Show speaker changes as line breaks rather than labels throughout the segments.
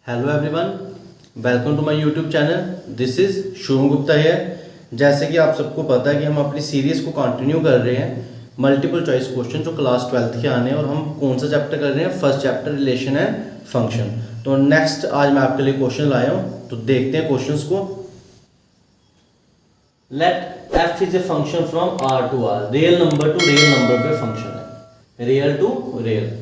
Hello everyone, welcome to my YouTube channel. This is Shubham Gupta here. जैसे कि आप सबको पता है कि हम अपनी सीरीज़ को कंटिन्यू कर रहे हैं मल्टीपल चॉइस क्वेश्चन जो क्लास 12th के आने हैं, और हम कौन सा चैप्टर कर रहे हैं? First chapter relation and function. तो नेक्स्ट आज मैं आपके लिए क्वेश्चन लाया हूँ, तो देखते हैं क्वेश्चंस को। Let f is a function from R to R, real number to real number पे फंक्शन है, रियल टू रियल,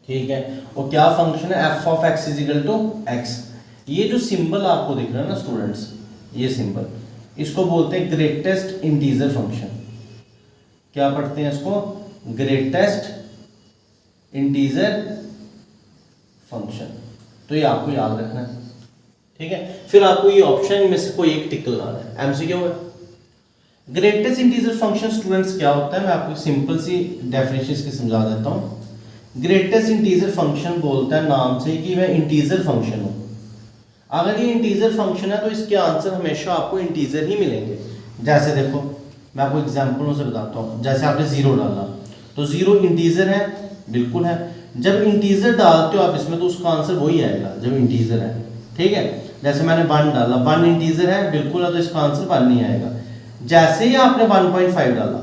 ठीक है। और क्या फंक्शन है? F of x is equal to x. ये जो सिंबल आपको दिख रहा है ना स्टूडेंट्स, ये सिंबल, इसको बोलते हैं ग्रेटेस्ट इंटीजर फंक्शन। क्या पढ़ते हैं इसको? Greatest integer function. तो ये आपको याद रखना है, ठीक है। फिर आपको ये ऑप्शन में से कोई एक टिक लगाना है, एमसीक्यू है। ग्रेटेस्ट इंटीजर फंक्शन स्टूडेंट्स क्या होता है, मैं आपको सिंपल सी डेफिनेशन इसकी समझा देता हूँ। ग्रेटेस्ट इंटीजर फंक्शन बोलता है नाम से कि वह इंटीजर फंक्शन हो। अगर ये इंटीजर फंक्शन है तो इसके आंसर हमेशा आपको इंटीजर ही मिलेंगे। जैसे देखो, मैं आपको एग्जांपलों से बताता हूँ। जैसे आपने जीरो डाला तो जीरो इंटीजर है, बिल्कुल है। जब इंटीजर डालते हो आप इसमें तो उसका आंसर वही आएगा जब इंटीजर है, ठीक है। जैसे मैंने वन डाला, वन इंटीजर है, बिल्कुल है, तो इसका आंसर वन नहीं आएगा। जैसे ही आपने 1.5 डाला,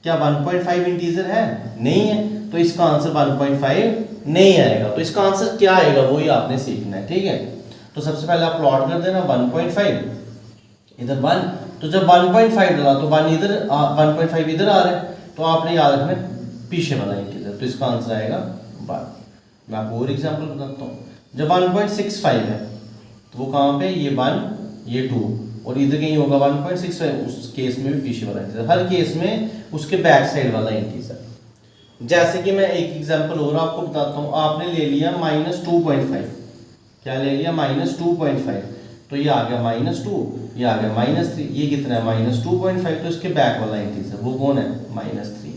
क्या 1.5 इंटीजर है? नहीं है, तो इसका आंसर 1.5 नहीं आएगा। तो इसका आंसर क्या आएगा वही आपने सीखना है, ठीक है। तो सबसे पहले आप प्लॉट कर देना 1.5, इधर 1। तो जब 1.5 डाला तो 1 इधर 1.5 इधर आ रहा है, तो आपने याद रखना पीछे वाला इंटीजर, तो इसका आंसर आएगा 1। मैं आपको और एग्जांपल बताता हूँ। जब 1.65 है तो वो कहाँ पे? ये 1, ये 2, और इधर कहीं होगा 1.65। उस केस में भी पीछे वाला इंटीजर, हर केस में उसके बैक साइड वाला इंटीजर। जैसे कि मैं एक एग्जांपल और आपको बताता हूँ। आपने ले लिया -2.5, क्या ले लिया? -2.5, तो ये आ गया -2, ये आ गया -3, ये कितना है? -2.5, तो इसके बैक वाला इंटीजर वो कौन है? -3।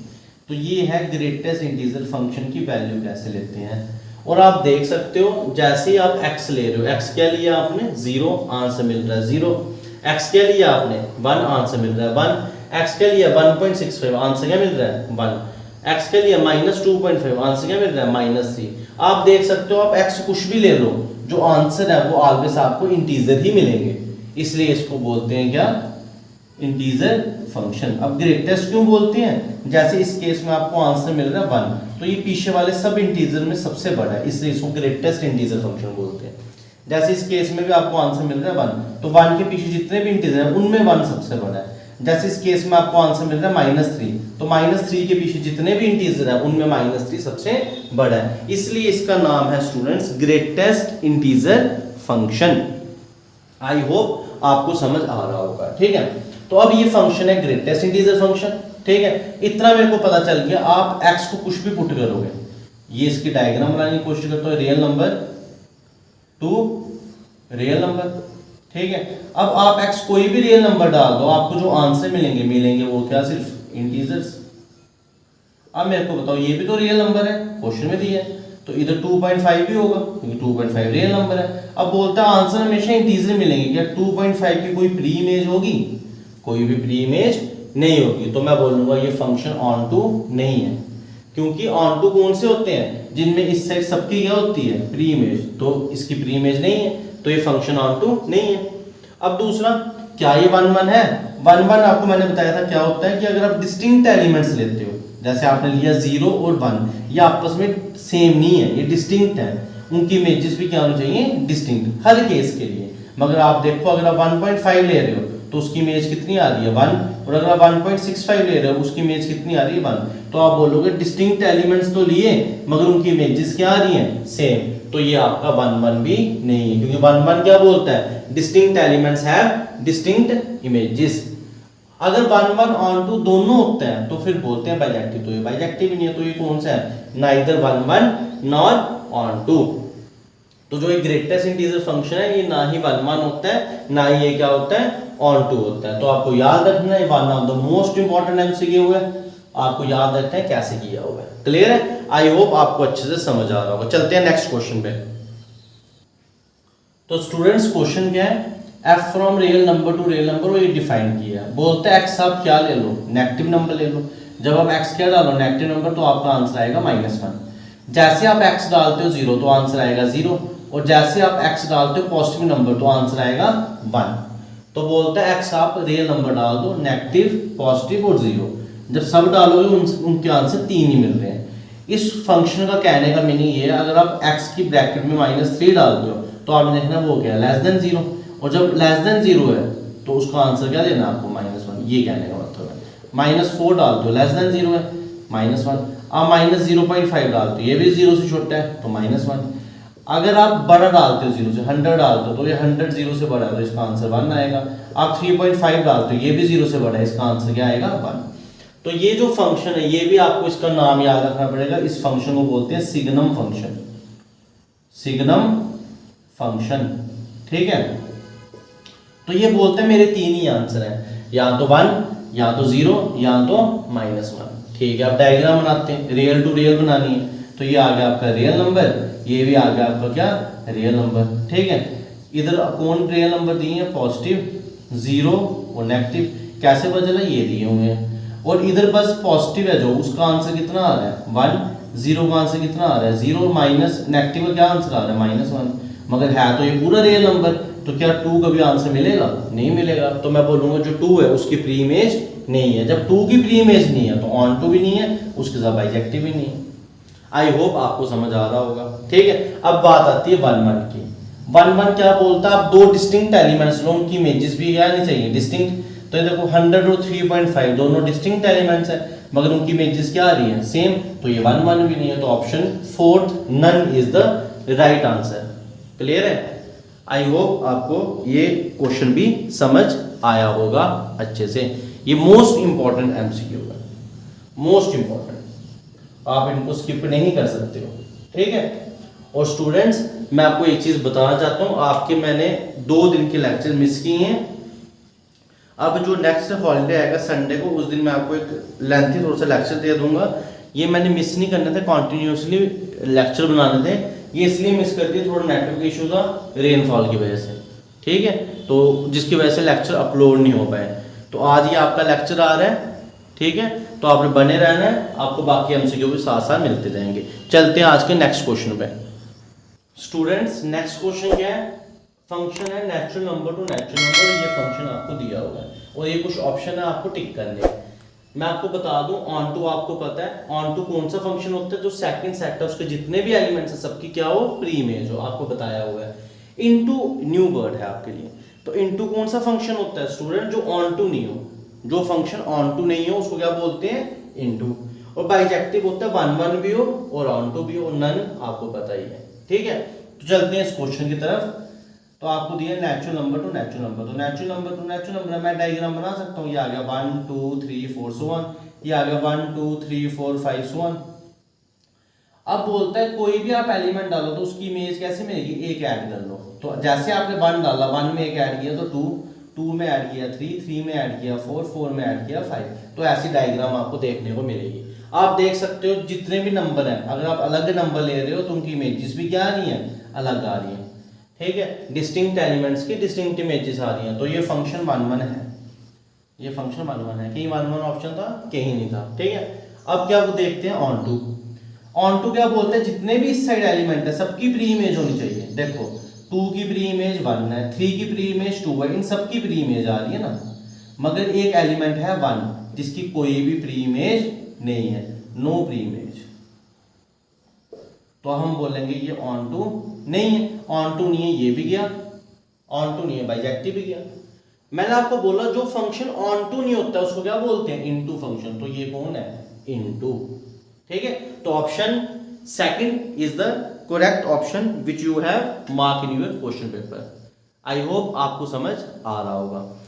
तो ये है ग्रेटेस्ट इंटीजर फंक्शन की वैल्यू कैसे लेते हैं। और आप देख सकते हो, जैसे ही आप x ले रहे हो, x क्या लिया आपने? 0, आंसर मिल रहा है 0। x क्या लिया आपने? 1, आंसर मिल रहा है 1। x क्या लिया? 1.65, आंसर क्या मिल रहा है? 1। x के लिए -2.5, आंसर क्या मिल रहा है? -3। आप देख सकते हो, आप x कुछ भी ले लो, जो आंसर है वो ऑलवेज आपको इंटीजर ही मिलेंगे, इसलिए इसको बोलते हैं क्या? Integer function. अब ग्रेटेस्ट क्यों बोलते हैं? जैसे इस केस में आपको आंसर मिल रहा है 1, तो ये पीछे वाले सब इंटीजर में सबसे बड़ा है, इसलिए इसको ग्रेटेस्ट इंटीजर फंक्शन बोलते हैं। जैसे इस केस में भी आपको आंसर मिल रहा है 1, तो 1 के पीछे जितने भी इंटीजर हैं उनमें 1 सबसे बड़ा है। जैसे इस केस में आपको आंसर मिल रहा है -3, तो -3 के पीछे जितने भी इंटीजर हैं उनमें -3 सबसे बड़ा है, इसलिए इसका नाम है students greatest integer function. I hope आपको समझ आ रहा होगा, ठीक है। तो अब ये फंक्शन है ग्रेटेस्ट इंटीजर फंक्शन, ठीक है। इतना मेरे को पता चल गया। आप x को कुछ भी पुट करोगे, ये इसकी डायग्राम बनाने की कोशिश करता हूँ, real number to real number, ठीक है। अब आप x कोई भी रियल नंबर डाल दो, आपको जो आंसर मिलेंगे वो क्या? सिर्फ इंटीजर्स। अब मेरे को बताओ, ये भी तो रियल नंबर है, क्वेश्चन में दिया है, तो इधर 2.5 भी होगा क्योंकि 2.5 रियल नंबर है। अब बोलता है आंसर हमेशा इंटीजर मिलेंगे, क्या 2.5 की कोई प्री इमेज होगी? कोई भी प्री इमेज नहीं होगी, तो मैं बोलूंगा ये फंक्शन ऑन टू नहीं है, क्योंकि ऑन टू कौन से होते हैं? जिनमें इस साइड सबकी क्या होती है? प्री इमेज, तो इसकी प्री इमेज नहीं है, तो ये फंक्शन ऑन टू नहीं है। अब दूसरा, क्या ये 1 1 है? 1 1 आपको मैंने बताया था क्या होता है कि अगर आप डिस्टिंक्ट एलिमेंट्स लेते हो, जैसे आपने लिया 0 और 1, ये आपस में सेम नहीं है, ये डिस्टिंक्ट है, उनकी इमेजेस भी क्या होनी चाहिए? डिस्टिंक्ट, हर केस के लिए। मगर आप देखो, अगर आप 1.5 ले रहे हो तो उसकी इमेज कितनी आ रही है? 1, और अगर आप 1.65 ले रहे हो उसकी इमेज कितनी आ रही है? 1। तो आप बोलोगे डिस्टिंक्ट एलिमेंट्स तो लिए मगर उनकी इमेजेस क्या आ रही हैं? सेम। तो ये आपका 1 1 भी नहीं है, क्योंकि 1 1 क्या बोलता है? Distinct elements have distinct images. अगर 1 1 ऑन टू दोनों होते हैं तो फिर बोलते हैं बाइजेक्टिव, तो ये बाइजेक्टिव ही नहीं है, तो ये कौन सा है? Neither 1 1 nor onto. तो जो ये ग्रेटेस्ट इंटीजर फंक्शन है, ये ना ही 1 1 होता है, ना ही ये क्या होता है? ऑन टू होता है। तो आपको याद रखना है, one of the most important MCQ है, आपको याद रखना है कैसे किया हुआ है। क्लियर है? आई होप आपको अच्छे से समझ आ रहा होगा। चलते हैं नेक्स्ट क्वेश्चन पे। तो स्टूडेंट्स क्वेश्चन क्या है? f from real number to real number, वो ये डिफाइन किया है। बोलते हैं x आप क्या ले लो? नेगेटिव नंबर ले लो। जब आप x क्या डालो? नेगेटिव नंबर, तो आपका आंसर आएगा -1। जैसे आप x डालते हो 0 तो आंसर आएगा 0, और जैसे आप x डालते हो पॉजिटिव नंबर तो आंसर आएगा 1। तो बोलता है x आप रियल नंबर डाल दो, नेगेटिव, पॉजिटिव और 0। जब सब डालोगे उनके आंसर 3 ही मिल रहे हैं। इस फंक्शन का कहने का मीनिंग ये है, अगर आप x की ब्रैकेट में -3 डालते हो तो आपने देखना वो क्या है, लेस देन 0, और जब लेस देन 0 है तो उसका आंसर क्या देना आपको, -1। ये कहने का मतलब है। -4 डालते हो, लेस देन 0 है, -1। आप -0.5 डालते हो, ये भी 0 से छोटा है तो -1। अगर आप बड़ा डालते हो 0 से, 100 डालते हो तो ये 100 0 से बड़ा है तो इसका आंसर 1 आएगा। आप 3.5 डालते हो, ये भी 0 से बड़ा है, इसका आंसर क्या आएगा, 1। तो ये जो फंक्शन है ये भी आपको इसका नाम याद रखना पड़ेगा। इस फंक्शन को बोलते हैं सिग्नम फंक्शन, सिग्नम फंक्शन, ठीक है। तो ये बोलते हैं मेरे 3 ही आंसर हैं, या तो 1, या तो 0, या तो -1, ठीक है। आप डायग्राम बनाते हैं, रियल टू रियल बनानी है, तो ये आ गया आपका रियल नंबर, ये भी आ गया आपका क्या, रियल नंबर, ठीक है। इधर कौन रियल नंबर दिए हैं, पॉजिटिव, 0 और नेगेटिव, कैसे पता चला, ये दिए हुए हैं। और इधर बस पॉजिटिव है जो, उसका आंसर कितना आ रहा है, 1, 0 का आंसर कितना आ रहा है, 0, माइनस नेगेटिव का क्या आंसर आ रहा है, -1। मगर है तो ये पूरा रियल नंबर, तो क्या 2 का भी आंसर मिलेगा, नहीं मिलेगा। तो मैं बोलूंगा जो 2 है उसकी प्री इमेज नहीं है। जब 2 की प्री इमेज नहीं है तो ऑन टू भी नहीं है, उसके साथ बाइजेक्टिव भी नहीं है। आई होप आपको समझ आ रहा होगा, ठीक है। अब बात आती है 1 1 की। 1 1 क्या बोलता है, आप 2 डिस्टिंक्ट एलिमेंट्स लो, उनकी इमेजेस भी क्या नहीं चाहिए, डिस्टिंक्ट। तो ये देखो 100 और 3.5 दोनों डिस्टिंक्ट एलिमेंट्स हैं, मगर उनकी इमेजेस क्या आ रही है, सेम। तो ये 1 1 भी नहीं है, तो option 4 none is the right answer. Clear है। आई होप आपको ये क्वेश्चन भी समझ आया होगा अच्छे से। ये मोस्ट इंपॉर्टेंट एमसीक्यू है, मोस्ट इंपॉर्टेंट, आप इनको स्किप नहीं कर सकते हो, ठीक है। और स्टूडेंट्स मैं आपको एक चीज बताना चाहता हूं, आपके मैंने 2 दिन के लेक्चर मिस किए हैं। अब जो नेक्स्ट हॉलीडे आएगा संडे को, उस दिन मैं आपको एक लेंथी थोड़ा सा लेक्चर दे दूंगा। ये मैंने मिस नहीं करने थे, कॉन्टिन्यूसली लेक्चर बनाने थे, ये इसलिए मिस कर दिया, थोड़ा नेटवर्क इशू था रेनफॉल की वजह से, ठीक है। तो जिसकी वजह से लेक्चर अपलोड नहीं हो पाए। तो आज ये आपका लेक्चर आ रहा है, ठीक है। तो आपने बने रहना है, आपको बाकी एमसीक्यू भी साथ साथ मिलते जाएंगे। चलते हैं आज के नेक्स्ट क्वेश्चन पे। स्टूडेंट्स नेक्स्ट क्वेश्चन क्या है, फंक्शन है natural number to natural number. ये फंक्शन आपको दिया हुआ है और ये कुछ ऑप्शन है आपको टिक करने। मैं आपको बता दूं, ऑन टू आपको पता है, ऑन टू कौन सा फंक्शन होता है, जो सेकंड सेट है उसके जितने भी एलिमेंट्स हैं सबकी क्या हो, प्री इमेज हो, आपको बताया हुआ है। इनटू न्यू वर्ड है आपके लिए। तो इनटू कौन सा फंक्शन होता है स्टूडेंट, जो ऑन टू नहीं हो, जो फंक्शन ऑन टू नहीं हो उसको क्या बोलते हैं, इनटू। और बाइजेक्टिव होता है 1 1 भी हो और ऑन टू भी हो, नन आपको पता ही है, ठीक है। तो चलते हैं इस क्वेश्चन की तरफ। तो आपको दिया natural number to natural number, तो natural number to natural number मैं डायग्राम बना सकता हूँ। ये आ गया 1 2 3 4 so on, ये आ गया 1 2 3 4 5 so on। अब बोलता है कोई भी आप एलिमेंट डालो तो उसकी इमेज कैसे मिलेगी, एक ऐड कर लो। तो जैसे आपने 1 डाला, 1 में एक ऐड किया तो 2, 2 में ऐड किया 3, 3 में ऐड किया 4, 4 में ऐड किया 5। तो ऐसी डायग्राम आपको देखने को मिलेगी। आप देख सकते हो जितने भी नंबर हैं, अगर आप अलग नंबर ले रहे हो तो उनकी इमेजेस भी क्या आ रही है, अलग आ रही है, ठीक है। डिस्टिंक्ट एलिमेंट्स की डिस्टिंक्ट इमेजेस आ रही हैं। तो ये फंक्शन 1 1 है, ये फंक्शन 1 1 है। कहीं 1 1 ऑप्शन था, कहीं नहीं था, ठीक है। अब क्या वो देखते हैं ऑन टू। ऑन टू क्या बोलते हैं, जितने भी इस साइड एलिमेंट है सबकी प्री इमेज होनी चाहिए। देखो 2 की प्री इमेज 1 है, 3 की प्री इमेज 2 है, इन सबकी प्री इमेज आ रही है ना। मगर एक एलिमेंट है 1 जिसकी कोई भी प्री इमेज नहीं है, नो प्री इमेज, तो हम बोलेंगे ये ऑन टू नहीं है। ऑन टू नहीं है, ये भी गया, ऑन टू नहीं है, बाइजेक्टिव भी गया। मैंने आपको बोला जो फंक्शन ऑन टू नहीं होता उसको क्या बोलते हैं, इनटू फंक्शन। तो ये कौन है, इनटू, ठीक है। तो option second is the correct option which you have mark in your question paper. I hope आपको समझ आ रहा होगा।